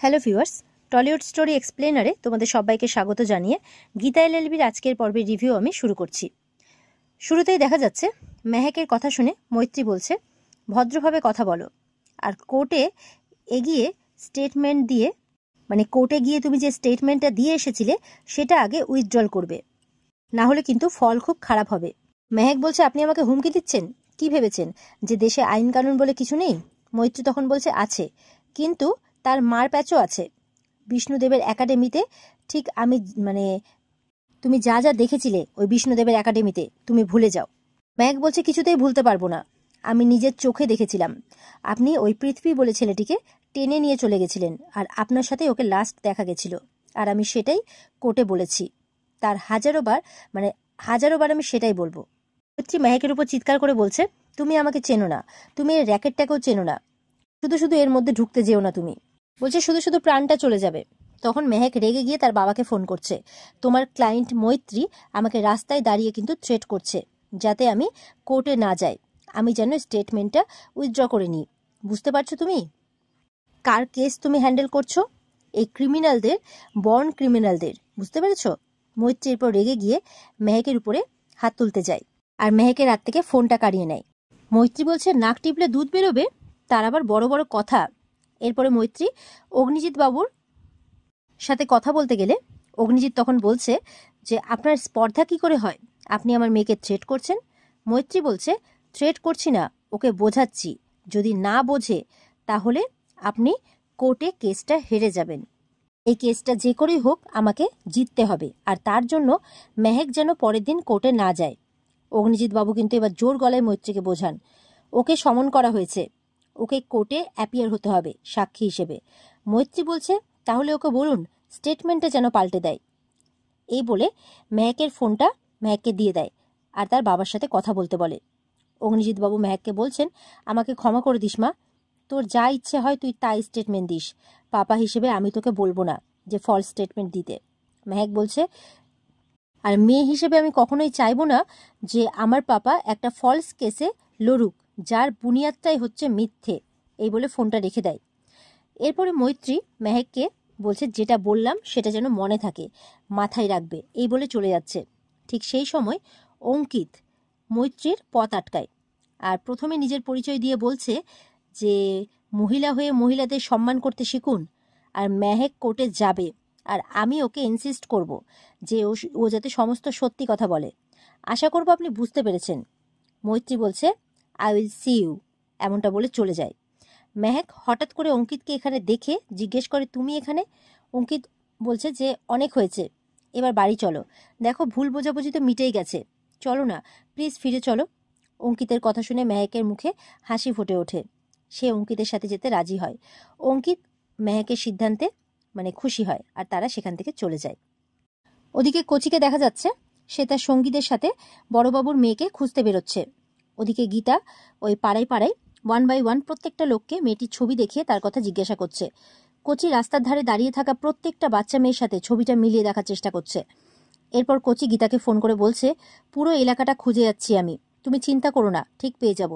Hello viewers, Tollywood story এক্সপ্লেনারে তোমাদের সবাইকে স্বাগত জানিয়ে গীতা এলএলবির আজকের পর্বের রিভিউ আমি শুরু করছি। শুরুতেই দেখা যাচ্ছে মেহেকের কথা শুনে মৈত্রী বলছে, ভদ্রভাবে কথা বলো, আর কোর্টে এগিয়ে স্টেটমেন্ট দিয়ে কোর্টে গিয়ে তুমি যে স্টেটমেন্টটা দিয়ে এসেছিলে সেটা আগে উইথড্রল করবে, না হলে কিন্তু ফল খুব খারাপ হবে। মেহেক বলছে, আপনি আমাকে হুমকি দিচ্ছেন? কি ভেবেছেন যে দেশে আইন কানুন বলে কিছু নেই? মৈত্রী তখন বলছে, আছে, কিন্তু তার মার প্যাচও আছে। বিষ্ণুদেবের একাডেমিতে ঠিক আমি তুমি যা যা দেখেছিলে ওই বিষ্ণুদেবের একাডেমিতে তুমি ভুলে যাও। মেহেক বলছে, কিছুতেই ভুলতে পারবো না, আমি নিজের চোখে দেখেছিলাম। আপনি ওই পৃথ্বী বলে ছেলেটিকে টেনে নিয়ে চলে গেছিলেন, আর আপনার সাথে ওকে লাস্ট দেখা গেছিল, আর আমি সেটাই কোর্টে বলেছি। তার হাজারো বার আমি সেটাই বলবো। মৈত্রী মেহেকের উপর চিৎকার করে বলছে, তুমি আমাকে চেনো না, তুমি এর র্যাকেটটাকেও চেনো না, শুধু শুধু এর মধ্যে ঢুকতে যেও না। তুমি বলছে শুধু শুধু প্রাণটা চলে যাবে। তখন মেহেক রেগে গিয়ে তার বাবাকে ফোন করছে, তোমার ক্লায়েন্ট মৈত্রী আমাকে রাস্তায় দাঁড়িয়ে কিন্তু থ্রেট করছে যাতে আমি কোর্টে না যাই, আমি যেন স্টেটমেন্টটা উইথড্র করে নিই। বুঝতে পারছো তুমি কার কেস তুমি হ্যান্ডেল করছো? এই ক্রিমিনালদের, বর্ন ক্রিমিনালদের, বুঝতে পেরেছ? মৈত্রী এরপর রেগে গিয়ে মেহেকের উপরে হাত তুলতে যায়, আর মেহেকের হাত থেকে ফোনটা কাড়িয়ে নেয়। মৈত্রী বলছে, নাক টিপলে দুধ বেরোবে, তার আবার বড় বড় কথা। এরপরে মৈত্রী অগ্নিজিৎ বাবুর সাথে কথা বলতে গেলে অগ্নিজিৎ তখন বলছে যে, আপনার স্পর্ধা কি করে হয়? আপনি আমার মেয়েকে থ্রেট করছেন। মৈত্রী বলছে, থ্রেট করছি না, ওকে বোঝাচ্ছি, যদি না বোঝে তাহলে আপনি কোর্টে কেসটা হেরে যাবেন। এই কেসটা যে করেই হোক আমাকে জিততে হবে, আর তার জন্য মেহেক যেন পরের দিন কোর্টে না যায়। অগ্নিজিৎ বাবু কিন্তু এবার জোর গলায় মৈত্রীকে বোঝান, ওকে সমন করা হয়েছে, ওকে কোর্টে অ্যাপিয়ার হতে হবে সাক্ষী হিসেবে। মৈত্রী বলছে, তাহলে ওকে বলুন স্টেটমেন্টটা যেন পাল্টে দেয়। এই বলে মেহেকের ফোনটা মেহেককে দিয়ে দেয়, আর তার বাবার সাথে কথা বলতে বলে। অগ্নিজিৎ বাবু মেহেককে বলছেন, আমাকে ক্ষমা করে দিস মা, তোর যা ইচ্ছে হয় তুই তাই স্টেটমেন্ট দিস, পাপা হিসেবে আমি তোকে বলবো না যে ফলস স্টেটমেন্ট দিতে। মেহেক বলছে, আর মেয়ে হিসেবে আমি কখনোই চাইবো না যে আমার পাপা একটা ফলস কেসে লড়ুক, যার বুনিয়াদটাই হচ্ছে মিথ্যে। এই বলে ফোনটা রেখে দেয়। এরপরে মৈত্রী মেহেককে বলছে, যেটা বললাম সেটা যেন মনে থাকে, মাথায় রাখবে, এই বলে চলে যাচ্ছে। ঠিক সেই সময় অঙ্কিত মৈত্রীর পথ আটকায়, আর প্রথমে নিজের পরিচয় দিয়ে বলছে যে মহিলা হয়ে মহিলাদের সম্মান করতে শিখুন, আর মেহেক কোর্টে যাবে, আর আমি ওকে ইনসিস্ট করব যে ও যাতে সমস্ত সত্যি কথা বলে। আশা করব আপনি বুঝতে পেরেছেন। মৈত্রী বলছে, আই উইল সি ইউ, এমনটা বলে চলে যায়। মেহেক হঠাৎ করে অঙ্কিতকে এখানে দেখে জিজ্ঞেস করে, তুমি এখানে? অঙ্কিত বলছে যে, অনেক হয়েছে, এবার বাড়ি চলো, দেখো ভুল বোঝাবুঝি তো মিটেই গেছে, চলো না প্লিজ, ফিরে চলো। অঙ্কিতের কথা শুনে মেহেকের মুখে হাসি ফুটে ওঠে, সে অঙ্কিতের সাথে যেতে রাজি হয়। অঙ্কিত মেহেকের সিদ্ধান্তে খুশি হয়, আর তারা সেখান থেকে চলে যায়। ওদিকে কচিকে দেখা যাচ্ছে সে তার সঙ্গীদের সাথে বড়বাবুর মেয়েকে খুঁজতে বেরোচ্ছে। ওদিকে গীতা ওই পাড়ায় পাড়ায় 1 বাই 1 প্রত্যেকটা লোককে মেয়েটির ছবি দেখিয়ে তার কথা জিজ্ঞাসা করছে। কচি রাস্তার ধারে দাঁড়িয়ে থাকা প্রত্যেকটা বাচ্চা মেয়ের সাথে ছবিটা মিলিয়ে দেখার চেষ্টা করছে। এরপর কচি গীতাকে ফোন করে বলছে, পুরো এলাকাটা খুঁজে যাচ্ছি আমি, তুমি চিন্তা করো না, ঠিক পেয়ে যাব।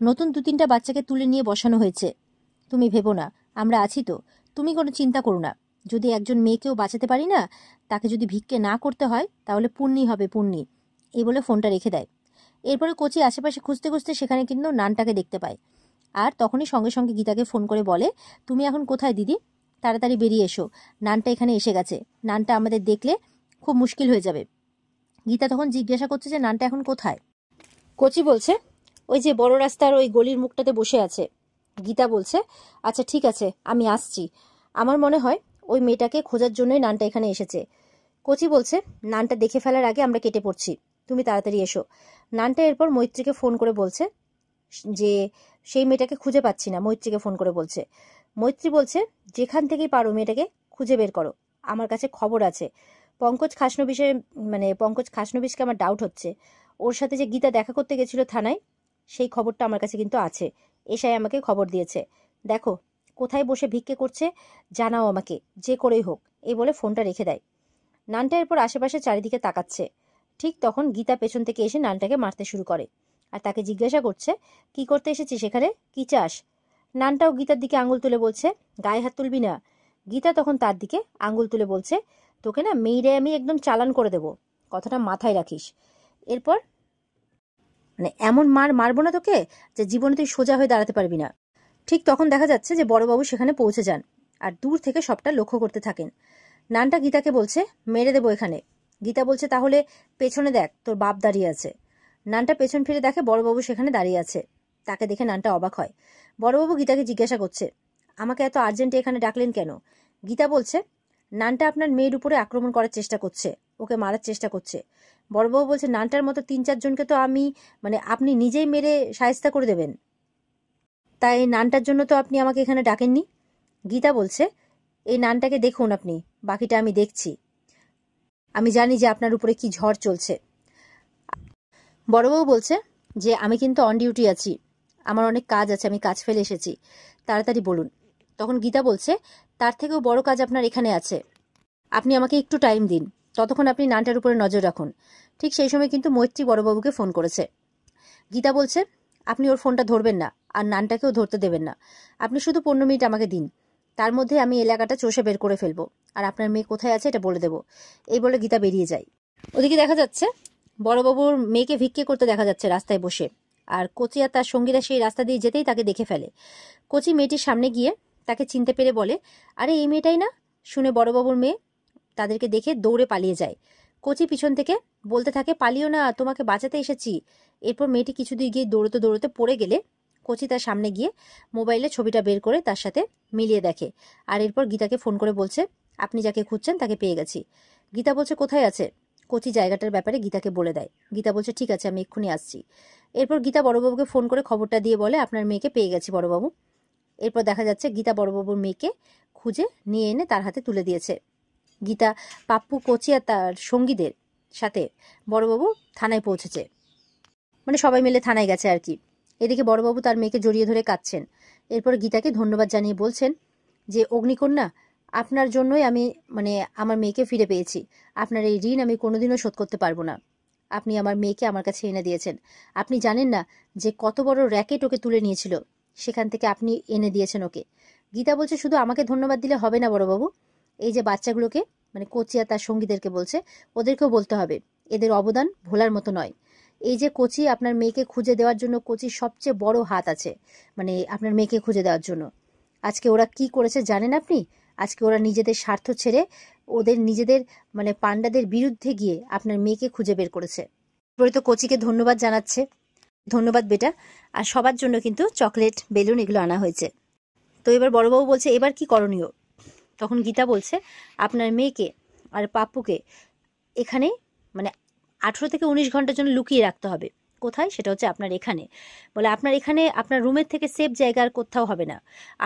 নতুন 2-3টা বাচ্চাকে তুলে নিয়ে বসানো হয়েছে, তুমি ভেবো না, আমরা আছি তো, তুমি কোনো চিন্তা করো না। যদি একজন মেয়েকেও বাঁচাতে পারি না, তাকে যদি ভিক্ষে না করতে হয় তাহলে পুণ্যি হবে, পুণ্যি। এই বলে ফোনটা রেখে দেয়। এরপরে কচি আশেপাশে খুঁজতে খুঁজতে সেখানে কিন্তু নানটাকে দেখতে পায়, আর তখনই সঙ্গে সঙ্গে গীতাকে ফোন করে বলে, তুমি এখন কোথায় দিদি? তাড়াতাড়ি বেরিয়ে এসো, নানটা এখানে এসে গেছে, নানটা আমাদের দেখলে খুব মুশকিল হয়ে যাবে। গীতা তখন জিজ্ঞাসা করছে যে নানটা এখন কোথায়? কচি বলছে, ওই যে বড় রাস্তার ওই গলির মুখটাতে বসে আছে। গীতা বলছে, আচ্ছা ঠিক আছে, আমি আসছি, আমার মনে হয় ওই মেয়েটাকে খোঁজার জন্যই নানটা এখানে এসেছে। কচি বলছে, নানটা দেখে ফেলার আগে আমরা কেটে পড়ছি, তুমি তাড়াতাড়ি এসো। নানটা এরপর মৈত্রীকে ফোন করে বলছে যে সেই মেয়েটাকে খুঁজে পাচ্ছি না, মৈত্রীকে ফোন করে বলছে। মৈত্রী বলছে, যেখান থেকেই পারো মেয়েটাকে খুঁজে বের করো, আমার কাছে খবর আছে। পঙ্কজ খাসনবিশকে আমার ডাউট হচ্ছে, ওর সাথে যে গীতা দেখা করতে গেছিল থানায়, সেই খবরটা আমার কাছে কিন্তু আছে, এসআই আমাকে খবর দিয়েছে। দেখো কোথায় বসে ভিক্ষে করছে, জানাও আমাকে, যে করেই হোক। এই বলে ফোনটা রেখে দেয়। নানটা এরপর আশেপাশে চারিদিকে তাকাচ্ছে। ঠিক তখন গীতা পেছন থেকে এসে নানটাকে মারতে শুরু করে, আর তাকে জিজ্ঞাসা করছে, কি করতে এসেছিস এখানে, কি চাস? নানটাও গীতার দিকে আঙুল তুলে বলছে, গায়ে হাত তুলবি না, গীতা তখন তার দিকে আঙ্গুল তুলে বলছে, তোকে না মেয়েরে আমি একদম চালান করে দেব, কথাটা মাথায় রাখিস। এরপর মানে এমন মারবো না তোকে যে জীবনে তুই সোজা হয়ে দাঁড়াতে পারবি না। ঠিক তখন দেখা যাচ্ছে যে বড়বাবু সেখানে পৌঁছে যান আর দূর থেকে সবটা লক্ষ্য করতে থাকেন। নানটা গীতাকে বলছে, মেরে দেবো এখানে। গীতা বলছে, তাহলে পেছনে দেখ, তোর বাপ দাঁড়িয়ে আছে। নানটা পেছন ফিরে দেখে বড়বাবু সেখানে দাঁড়িয়ে আছে। তাকে দেখে নানটা অবাক হয়। বড়বাবু গীতাকে জিজ্ঞাসা করছে, আমাকে এত আর্জেন্টে এখানে ডাকলেন কেন? গীতা বলছে, নানটা আপনার মেয়ের উপরে আক্রমণ করার চেষ্টা করছে, ওকে মারার চেষ্টা করছে। বড়বাবু বলছে, নানটার মতো 3-4 জনকে তো আমি আপনি নিজেই মেরে শায়েস্তা করে দেবেন, তাই নানটার জন্য তো আপনি আমাকে এখানে ডাকেননি। গীতা বলছে, এই নানটাকে দেখুন আপনি, বাকিটা আমি দেখছি। আমি জানি যে আপনার উপরে কি ঝড় চলছে। বড়বাবু বলছে যে আমি কিন্তু অন ডিউটি আছি, আমার অনেক কাজ আছে, আমি কাজ ফেলে এসেছি, তাড়াতাড়ি বলুন। তখন গীতা বলছে, তার থেকেও বড় কাজ আপনার এখানে আছে, আপনি আমাকে একটু টাইম দিন, ততক্ষণ আপনি নানটার উপরে নজর রাখুন। ঠিক সেই সময় কিন্তু মৈত্রী বড়বাবুকে ফোন করেছে। গীতা বলছে, আপনি ওর ফোনটা ধরবেন না আর নানটাকেও ধরতে দেবেন না, আপনি শুধু 15 মিনিট আমাকে দিন, তার মধ্যে আমি এলাকাটা চষে বের করে ফেলবো আর আপনার মেয়ে কোথায় আছে এটা বলে দেবো। এই বলে গীতা বেরিয়ে যায়। ওদিকে দেখা যাচ্ছে বড়বাবুর মেয়েকে ভিক্ষে করতে দেখা যাচ্ছে রাস্তায় বসে, আর কচি আর তার সঙ্গীরা সেই রাস্তা দিয়ে যেতেই তাকে দেখে ফেলে। কচি মেয়েটির সামনে গিয়ে তাকে চিনতে পেরে বলে, আরে এই মেয়েটাই না? শুনে বড়বাবুর মেয়ে তাদেরকে দেখে দৌড়ে পালিয়ে যায়। কচি পিছন থেকে বলতে থাকে, পালিও না, তোমাকে বাঁচাতে এসেছি। এরপর মেয়েটি কিছু দূর গিয়ে দৌড়তে দৌড়তে পড়ে গেলে কচি তার সামনে গিয়ে মোবাইলে ছবিটা বের করে তার সাথে মিলিয়ে দেখে, আর এরপর গীতাকে ফোন করে বলছে, আপনি যাকে খুঁজছেন তাকে পেয়ে গেছি। গীতা বলছে, কোথায় আছে? কচি জায়গাটার ব্যাপারে গীতাকে বলে দেয়। গীতা বলছে, ঠিক আছে, আমি এক্ষুনি আসছি। এরপর গীতা বড়বাবুকে ফোন করে খবরটা দিয়ে বলে, আপনার মেয়েকে পেয়ে গেছি বড়বাবু। এরপর দেখা যাচ্ছে গীতা বড়বাবুর মেয়েকে খুঁজে নিয়ে এনে তার হাতে তুলে দিয়েছে। গীতা, পাপ্পু, কচি আর তার সঙ্গীদের সাথে বড়বাবু থানায় পৌঁছেছে, সবাই মিলে থানায় গেছে আর কি। এদিকে বড়বাবু তার মেয়েকে জড়িয়ে ধরে কাঁদছেন। এরপর গীতাকে ধন্যবাদ জানিয়ে বলছেন যে, অগ্নিকন্যা, আপনার জন্যই আমি আমার মেয়েকে ফিরে পেয়েছি, আপনার এই ঋণ আমি কোনোদিনও শোধ করতে পারবো না। আপনি আমার মেয়েকে আমার কাছে এনে দিয়েছেন, আপনি জানেন না যে কত বড় র্যাকেট ওকে তুলে নিয়েছিল, সেখান থেকে আপনি এনে দিয়েছেন ওকে। গীতা বলছে, শুধু আমাকে ধন্যবাদ দিলে হবে না বড়বাবু, এই যে বাচ্চাগুলোকে কচি আর তার সঙ্গীদেরকে বলছে, ওদেরকেও বলতে হবে, এদের অবদান ভোলার মতো নয়। এই যে কচি আপনার মেয়েকে খুঁজে দেওয়ার জন্য কচির সবচেয়ে বড় হাত আছে, আপনার মেয়েকে খুঁজে দেওয়ার জন্য। আজকে ওরা কি করেছে জানেন আপনি? আজকে ওরা নিজেদের স্বার্থ ছেড়ে ওদের নিজেদের পান্ডাদের বিরুদ্ধে গিয়ে আপনার মেয়েকে খুঁজে বের করেছে। পরে তো কচিকে ধন্যবাদ জানাচ্ছে, ধন্যবাদ বেটা। আর সবার জন্য কিন্তু চকলেট, বেলুন এগুলো আনা হয়েছে। তো এবার বড়বাবু বলছে, এবার কি করণীয়? তখন গীতা বলছে, আপনার মেয়েকে আর পাপ্পুকে এখানে 18 থেকে 19 ঘন্টার জন্য লুকিয়ে রাখতে হবে। কোথায়? সেটা হচ্ছে আপনার এখানে। বলে, আপনার এখানে আপনার রুমের থেকে সেফ জায়গা আর কোথাও হবে না,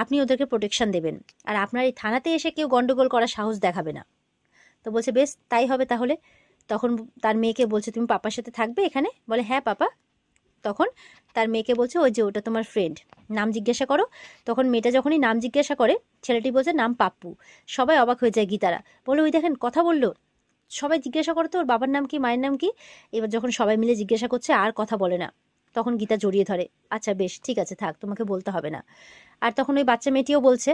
আপনি ওদেরকে প্রোটেকশন দেবেন, আর আপনার এই থানাতে এসে কেউ গন্ডগোল করার সাহস দেখাবে না। তো বলছে, বেশ তাই হবে তাহলে। তখন তার মেয়েকে বলছে, তুমি পাপার সাথে থাকবে এখানে? বলে, হ্যাঁ পাপা। তখন তার মেয়েকে বলছে, ওই যে ওটা তোমার ফ্রেন্ড, নাম জিজ্ঞাসা করো। তখন মেয়েটা যখনই নাম জিজ্ঞাসা করে, ছেলেটি বলছে, নাম পাপ্পু। সবাই অবাক হয়ে যায় গীতারা, বলে, ওই দেখেন কথা বললো। সবাই জিজ্ঞাসা করতো ওর বাবার নাম কি, মায়ের নাম কি। এবার যখন সবাই মিলে জিজ্ঞাসা করছে আর কথা বলে না, তখন গীতা জড়িয়ে ধরে, আচ্ছা বেশ ঠিক আছে, থাক, তোমাকে বলতে হবে না। আর তখন ওই বাচ্চা মেয়েটিও বলছে,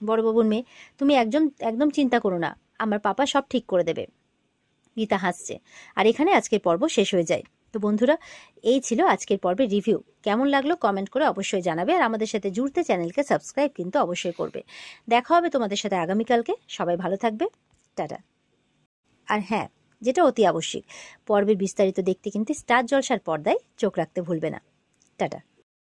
বড়বাবুর মেয়ে, তুমি একদম চিন্তা করো না, আমার পাপা সব ঠিক করে দেবে। গীতা হাসছে। আর এখানে আজকের পর্ব শেষ হয়ে যায়। তো বন্ধুরা, এই ছিল আজকের পর্বের রিভিউ। কেমন লাগলো কমেন্ট করে অবশ্যই জানাবে, আর আমাদের সাথে জুড়তে চ্যানেলকে সাবস্ক্রাইব কিন্তু অবশ্যই করবে। দেখা হবে তোমাদের সাথে আগামীকালকে। সবাই ভালো থাকবে, টাটা। আর হ্যাঁ, যেটা অতি আবশ্যিক, পর্বের বিস্তারিত দেখতে কিন্তু স্টার জলসার পর্দায় চোখ রাখতে ভুলবে না। টাটা।